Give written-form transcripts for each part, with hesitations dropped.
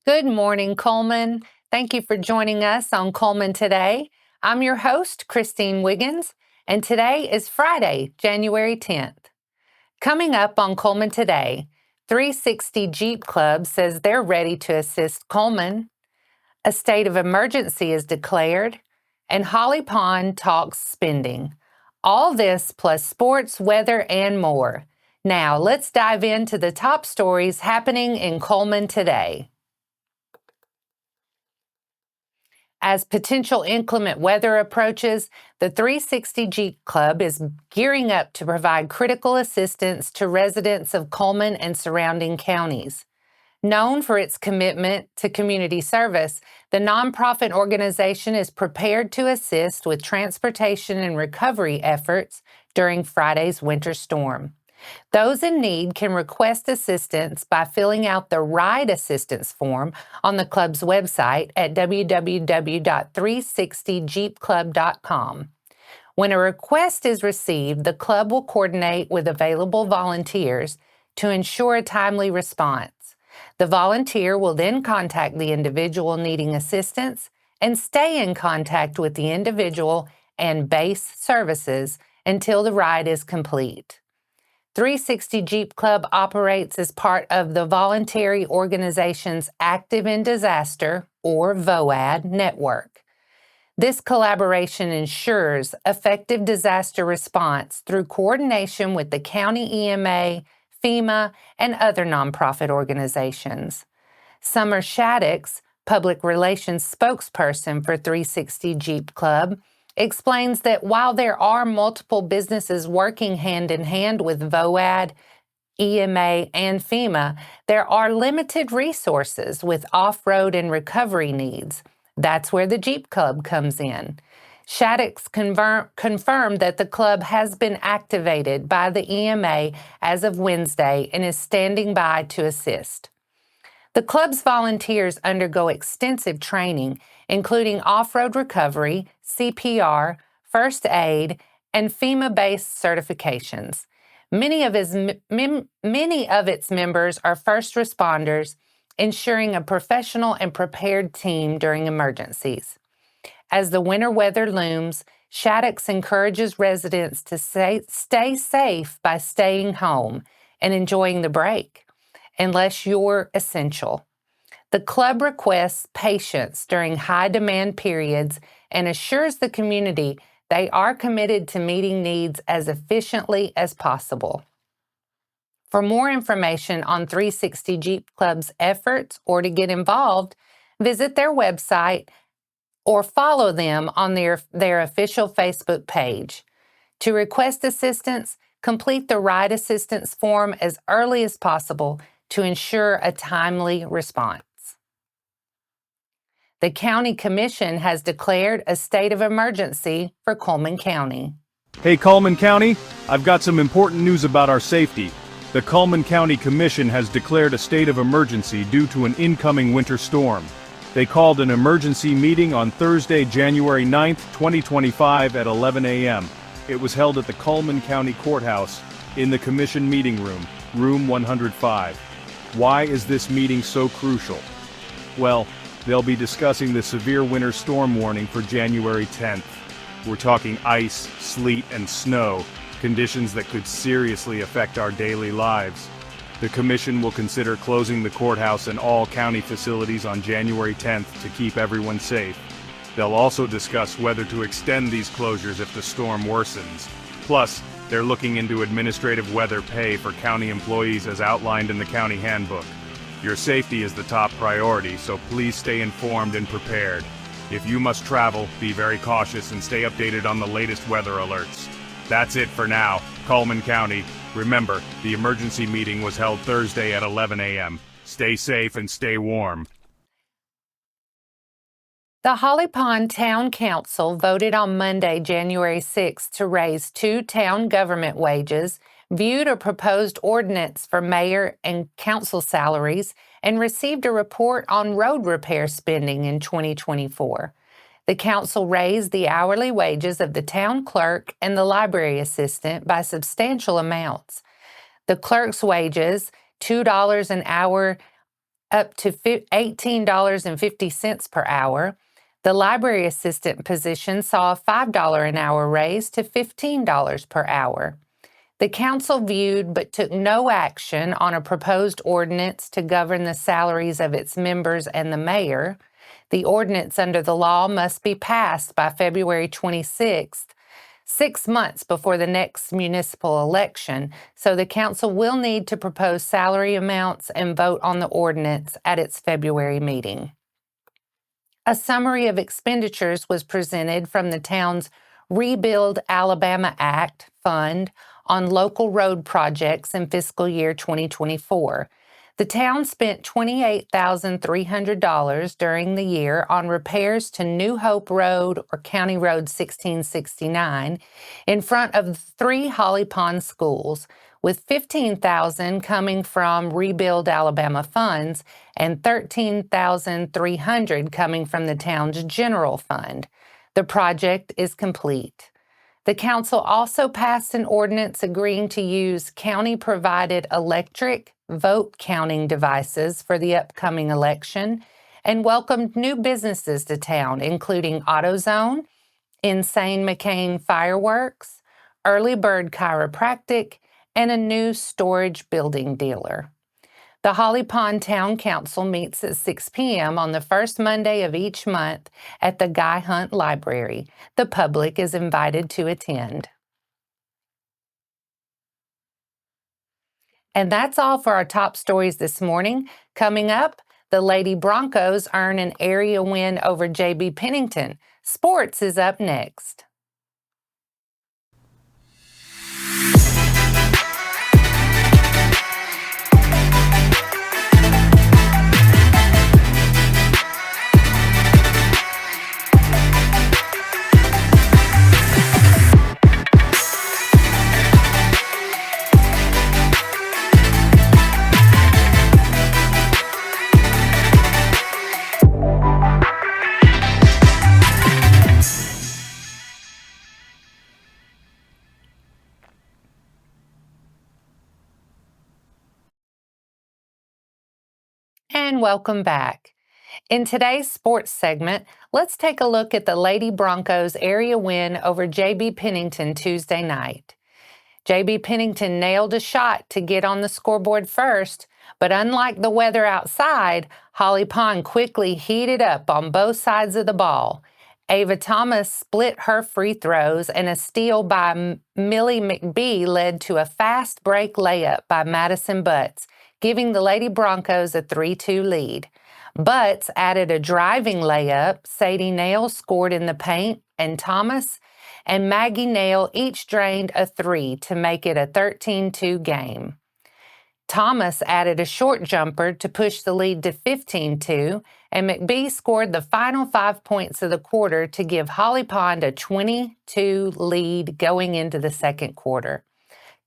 Good morning, Cullman. Thank you for joining us on Cullman Today. I'm your host, Christine Wiggins, and today is Friday, January 10th. Coming up on Cullman Today, 360 Jeep Club says they're ready to assist Cullman. A state of emergency is declared, and Holly Pond talks spending. All this plus sports, weather, and more. Now, let's dive into the top stories happening in Cullman today. As potential inclement weather approaches, the 360 Jeep Club is gearing up to provide critical assistance to residents of Cullman and surrounding counties. Known for its commitment to community service, the nonprofit organization is prepared to assist with transportation and recovery efforts during Friday's winter storm. Those in need can request assistance by filling out the Ride Assistance form on the club's website at www.360jeepclub.com. When a request is received, the club will coordinate with available volunteers to ensure a timely response. The volunteer will then contact the individual needing assistance and stay in contact with the individual and base services until the ride is complete. 360 Jeep Club operates as part of the voluntary organization's Active in Disaster, or VOAD, network. This collaboration ensures effective disaster response through coordination with the county EMA, FEMA, and other nonprofit organizations. Summer Shaddix, public relations spokesperson for 360 Jeep Club, explains that while there are multiple businesses working hand in hand with VOAD, EMA, and FEMA, there are limited resources with off-road and recovery needs. That's where the Jeep Club comes in. Shaddix confirmed that the club has been activated by the EMA as of Wednesday and is standing by to assist. The club's volunteers undergo extensive training, including off-road recovery, CPR, first aid, and FEMA-based certifications. Many of its members are first responders, ensuring a professional and prepared team during emergencies. As the winter weather looms, Shaddix encourages residents to stay safe by staying home and enjoying the break, unless you're essential. The club requests patience during high-demand periods and assures the community they are committed to meeting needs as efficiently as possible. For more information on 360 Jeep Club's efforts or to get involved, visit their website or follow them on their official Facebook page. To request assistance, complete the Ride Assistance form as early as possible to ensure a timely response. The County Commission has declared a state of emergency for Cullman County. Hey Cullman County, I've got some important news about our safety. The Cullman County Commission has declared a state of emergency due to an incoming winter storm. They called an emergency meeting on Thursday, January 9th, 2025 at 11 a.m. It was held at the Cullman County Courthouse in the Commission meeting room, room 105. Why is this meeting so crucial? Well, they'll be discussing the severe winter storm warning for January 10th. We're talking ice, sleet, and snow, conditions that could seriously affect our daily lives. The Commission will consider closing the courthouse and all county facilities on January 10th to keep everyone safe. They'll also discuss whether to extend these closures if the storm worsens. Plus, they're looking into administrative weather pay for county employees as outlined in the county handbook. Your safety is the top priority, so please stay informed and prepared. If you must travel, be very cautious and stay updated on the latest weather alerts. That's it for now, Cullman County. Remember, the emergency meeting was held Thursday at 11 a.m. Stay safe and stay warm. The Holly Pond Town Council voted on Monday, January 6, to raise 2 town government wages, viewed a proposed ordinance for mayor and council salaries, and received a report on road repair spending in 2024. The council raised the hourly wages of the town clerk and the library assistant by substantial amounts. The clerk's wages, $2 an hour up to $18.50 per hour. The library assistant position saw a $5 an hour raise to $15 per hour. The council viewed but took no action on a proposed ordinance to govern the salaries of its members and the mayor. The ordinance under the law must be passed by February 26th, 6 months before the next municipal election, so the council will need to propose salary amounts and vote on the ordinance at its February meeting. A summary of expenditures was presented from the town's Rebuild Alabama Act fund on local road projects in fiscal year 2024. The town spent $28,300 during the year on repairs to New Hope Road or County Road 1669 in front of 3 Holly Pond schools, with $15,000 coming from Rebuild Alabama funds and $13,300 coming from the town's general fund. The project is complete. The council also passed an ordinance agreeing to use county-provided electric vote counting devices for the upcoming election and welcomed new businesses to town, including AutoZone, Insane McCain Fireworks, Early Bird Chiropractic, and a new storage building dealer. The Holly Pond Town Council meets at 6 p.m. on the first Monday of each month at the Guy Hunt Library. The public is invited to attend. And that's all for our top stories this morning. Coming up, the Lady Broncos earn an area win over JB Pennington. Sports is up next. And welcome back. In today's sports segment, let's take a look at the Lady Broncos area win over JB Pennington Tuesday night. JB Pennington nailed a shot to get on the scoreboard first, but unlike the weather outside, Holly Pond quickly heated up on both sides of the ball. Ava Thomas split her free throws, and a steal by Millie McBee led to a fast break layup by Madison Butts, giving the Lady Broncos a 3-2 lead. Butts added a driving layup, Sadie Nail scored in the paint, and Thomas and Maggie Nail each drained a 3 to make it a 13-2 game. Thomas added a short jumper to push the lead to 15-2, and McBee scored the final 5 points of the quarter to give Holly Pond a 22 lead going into the second quarter.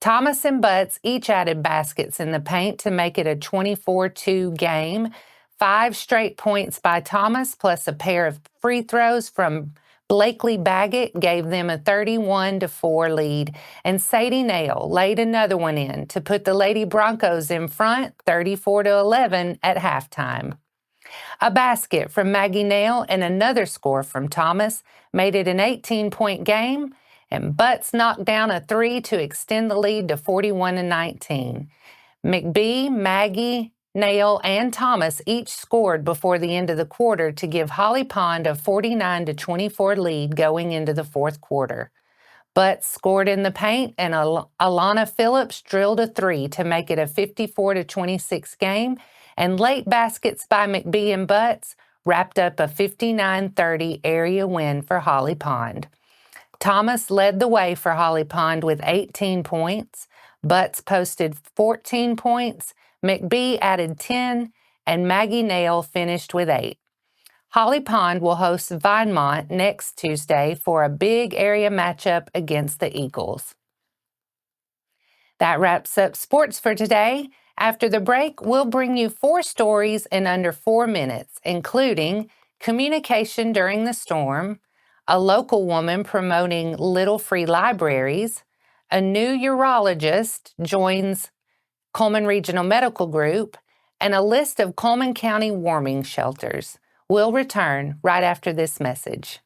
Thomas and Butts each added baskets in the paint to make it a 24-2 game. 5 straight points by Thomas plus a pair of free throws from Blakely Baggett gave them a 31-4 lead, and Sadie Nail laid another one in to put the Lady Broncos in front 34-11 at halftime. A basket from Maggie Nail and another score from Thomas made it an 18-point game, and Butts knocked down a 3 to extend the lead to 41-19. McBee, Maggie, Nail, and Thomas each scored before the end of the quarter to give Holly Pond a 49-24 lead going into the fourth quarter. Butts scored in the paint, and Alana Phillips drilled a 3 to make it a 54-26 game, and late baskets by McBee and Butts wrapped up a 59-30 area win for Holly Pond. Thomas led the way for Holly Pond with 18 points. Butts posted 14 points. McBee added 10, and Maggie Nail finished with 8. Holly Pond will host Vinemont next Tuesday for a big area matchup against the Eagles. That wraps up sports for today. After the break, we'll bring you 4 stories in under 4 minutes, including communication during the storm, a local woman promoting little free libraries, a new urologist joins Cullman Regional Medical Group, and a list of Cullman County warming shelters. We'll return right after this message.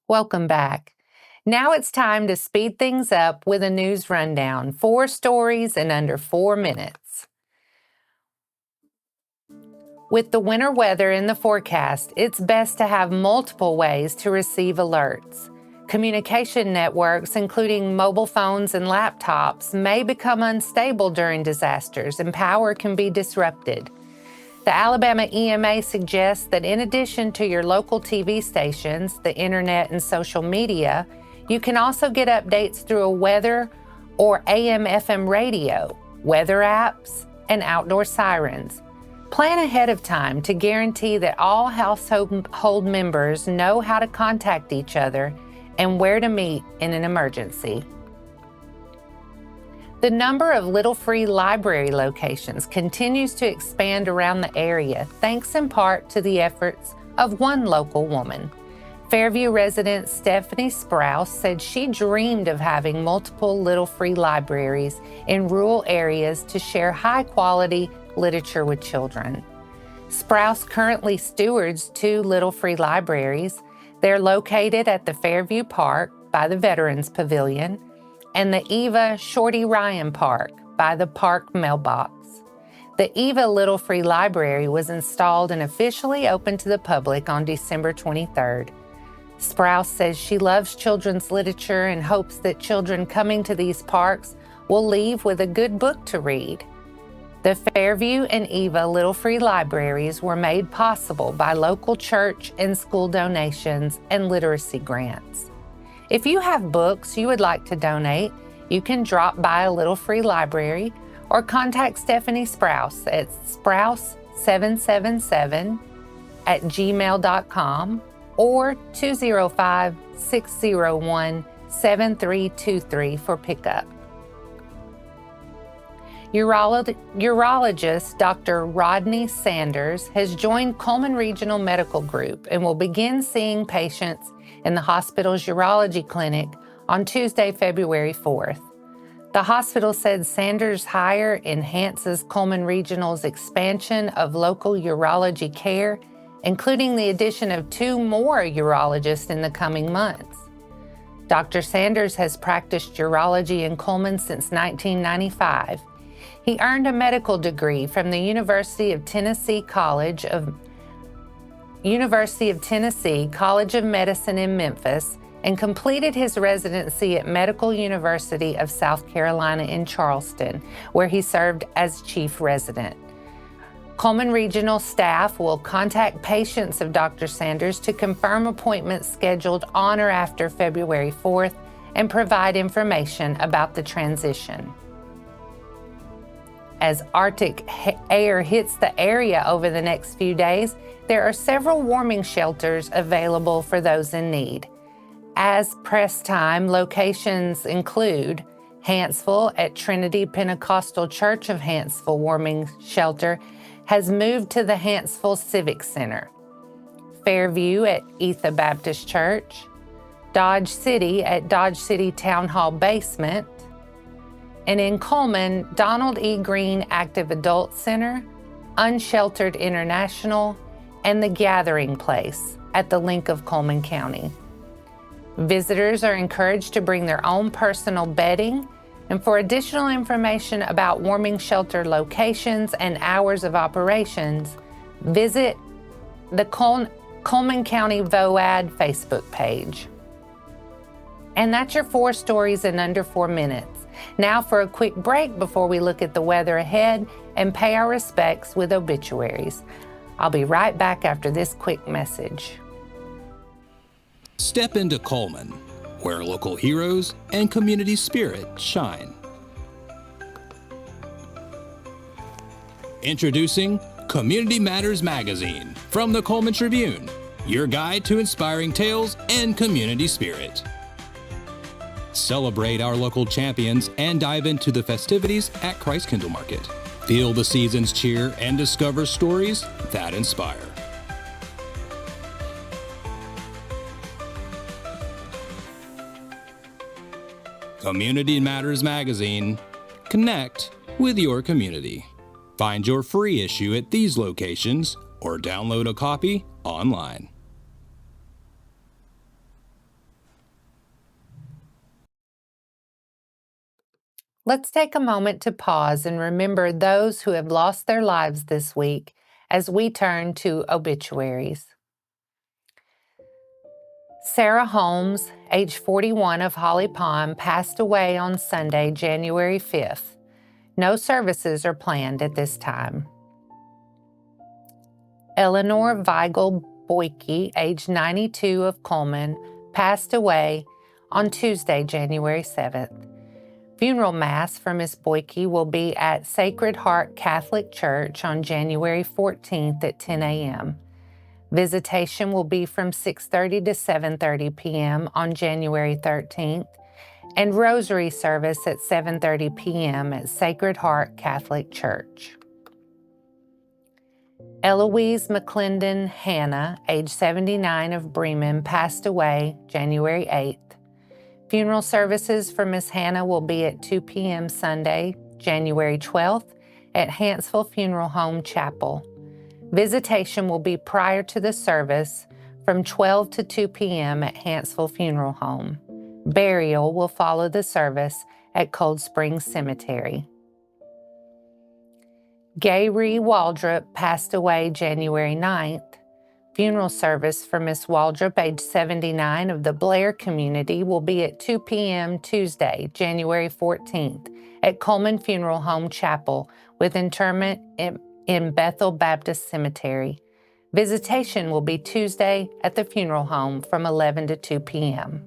Welcome back. Now it's time to speed things up with a news rundown. 4 stories in under 4 minutes. With the winter weather in the forecast, it's best to have multiple ways to receive alerts. Communication networks, including mobile phones and laptops, may become unstable during disasters and power can be disrupted. The Alabama EMA suggests that in addition to your local TV stations, the internet, and social media, you can also get updates through a weather or AM/FM radio, weather apps, and outdoor sirens. Plan ahead of time to guarantee that all household members know how to contact each other and where to meet in an emergency. The number of Little Free Library locations continues to expand around the area, thanks in part to the efforts of one local woman. Fairview resident Stephanie Sprouse said she dreamed of having multiple Little Free libraries in rural areas to share high-quality literature with children. Sprouse currently stewards 2 Little Free libraries. They're located at the Fairview Park by the Veterans Pavilion and the Eva Shorty Ryan Park by the Park Mailbox. The Eva Little Free Library was installed and officially opened to the public on December 23rd. Sprouse says she loves children's literature and hopes that children coming to these parks will leave with a good book to read. The Fairview and Eva Little Free Libraries were made possible by local church and school donations and literacy grants. If you have books you would like to donate, you can drop by a Little Free Library or contact Stephanie Sprouse at sprouse777@gmail.com or 205-601-7323 for pickup. Urologist Dr. Rodney Sanders has joined Cullman Regional Medical Group and will begin seeing patients in the hospital's urology clinic on Tuesday, February 4th. The hospital said Sanders' hire enhances Cullman Regional's expansion of local urology care, including the addition of 2 more urologists in the coming months. Dr. Sanders has practiced urology in Cullman since 1995. He earned a medical degree from the University of Tennessee College of Medicine in Memphis and completed his residency at Medical University of South Carolina in Charleston, where he served as chief resident. Cullman Regional staff will contact patients of Dr. Sanders to confirm appointments scheduled on or after February 4th and provide information about the transition. As Arctic air hits the area over the next few days, there are several warming shelters available for those in need. As press time, locations include Hanceville at Trinity Pentecostal Church of Hanceville Warming Shelter has moved to the Hanceville Civic Center. Fairview at Etha Baptist Church, Dodge City at Dodge City Town Hall Basement, and in Cullman, Donald E. Green Active Adult Center, Unsheltered International, and The Gathering Place at the Link of Cullman County. Visitors are encouraged to bring their own personal bedding, and for additional information about warming shelter locations and hours of operations, visit the Cullman County VOAD Facebook page. And that's your 4 stories in under 4 minutes. Now for a quick break before we look at the weather ahead and pay our respects with obituaries. I'll be right back after this quick message. Step into Cullman, where local heroes and community spirit shine. Introducing Community Matters Magazine from the Cullman Tribune, your guide to inspiring tales and community spirit. Celebrate our local champions and dive into the festivities at Christ Kindle Market. Feel the season's cheer and discover stories that inspire. Community Matters Magazine. Connect with your community. Find your free issue at these locations or download a copy online. Let's take a moment to pause and remember those who have lost their lives this week as we turn to obituaries. Sarah Holmes, age 41 of Holly Pond, passed away on Sunday, January 5th. No services are planned at this time. Eleanor Weigel Boyke, age 92 of Cullman, passed away on Tuesday, January 7th. Funeral Mass for Miss Boyke will be at Sacred Heart Catholic Church on January 14th at 10 a.m. Visitation will be from 6:30 to 7:30 p.m. on January 13th, and Rosary service at 7:30 p.m. at Sacred Heart Catholic Church. Eloise McClendon Hannah, age 79 of Bremen, passed away January 8th. Funeral services for Miss Hannah will be at 2 p.m. Sunday, January 12th at Hanceville Funeral Home Chapel. Visitation will be prior to the service from 12 to 2 p.m. at Hanceville Funeral Home. Burial will follow the service at Cold Springs Cemetery. Gayrie Waldrop passed away January 9th. Funeral service for Miss Waldrop, age 79 of the Blair community, will be at 2 p.m. Tuesday, January 14th at Cullman Funeral Home Chapel with interment in Bethel Baptist Cemetery. Visitation will be Tuesday at the funeral home from 11 to 2 p.m.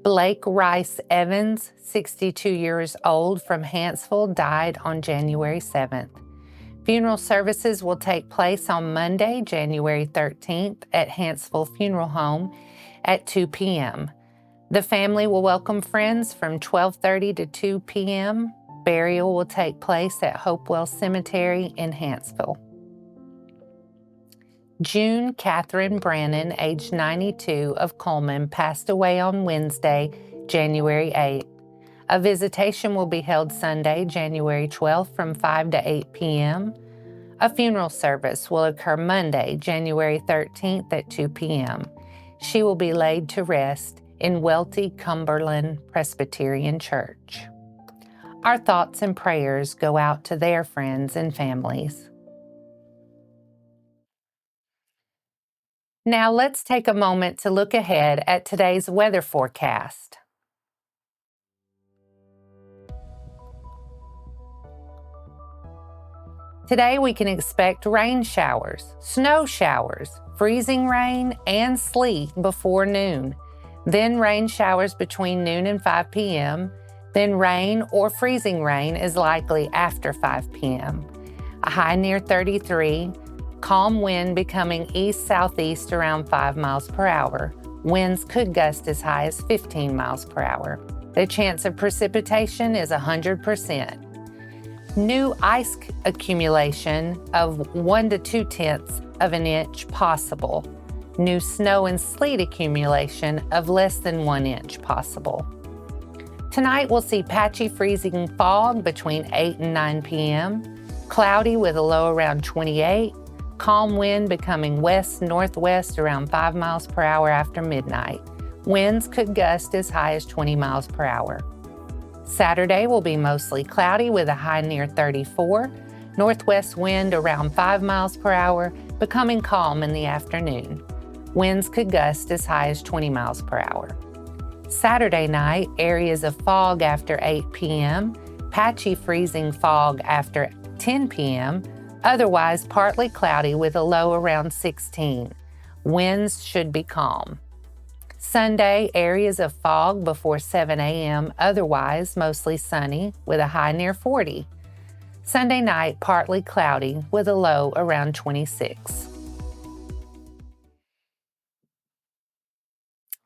Blake Rice Evans, 62 years old, from Hanceville, died on January 7th. Funeral services will take place on Monday, January 13th at Hanceville Funeral Home at 2 p.m. The family will welcome friends from 12:30 to 2 p.m. Burial will take place at Hopewell Cemetery in Hanceville. June Catherine Brannon, age 92 of Cullman, passed away on Wednesday, January 8th. A visitation will be held Sunday, January 12th from 5 to 8 p.m. A funeral service will occur Monday, January 13th at 2 p.m. She will be laid to rest in Welty Cumberland Presbyterian Church. Our thoughts and prayers go out to their friends and families. Now let's take a moment to look ahead at today's weather forecast. Today we can expect rain showers, snow showers, freezing rain, and sleet before noon. Then rain showers between noon and 5 p.m. Then rain or freezing rain is likely after 5 p.m. A high near 33, calm wind becoming east-southeast around 5 miles per hour. Winds could gust as high as 15 miles per hour. The chance of precipitation is 100%. New ice accumulation of 1 to 2/10 of an inch possible. New snow and sleet accumulation of less than 1 inch possible. Tonight we'll see patchy freezing fog between 8 and 9 p.m., cloudy with a low around 28, calm wind becoming west-northwest around 5 miles per hour after midnight. Winds could gust as high as 20 miles per hour. Saturday will be mostly cloudy with a high near 34, northwest wind around 5 miles per hour, becoming calm in the afternoon. Winds could gust as high as 20 miles per hour. Saturday night, areas of fog after 8 p.m., patchy freezing fog after 10 p.m., otherwise partly cloudy with a low around 16. Winds should be calm. Sunday, areas of fog before 7 a.m., otherwise mostly sunny with a high near 40. Sunday night, partly cloudy with a low around 26.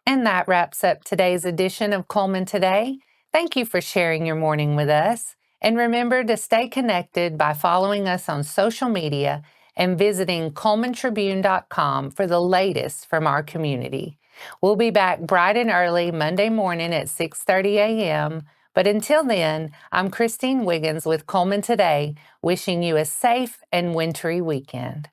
And that wraps up today's edition of Cullman Today. Thank you for sharing your morning with us. And remember to stay connected by following us on social media and visiting cullmantribune.com for the latest from our community. We'll be back bright and early Monday morning at 6:30 a.m. But until then, I'm Christine Wiggins with Cullman Today, wishing you a safe and wintry weekend.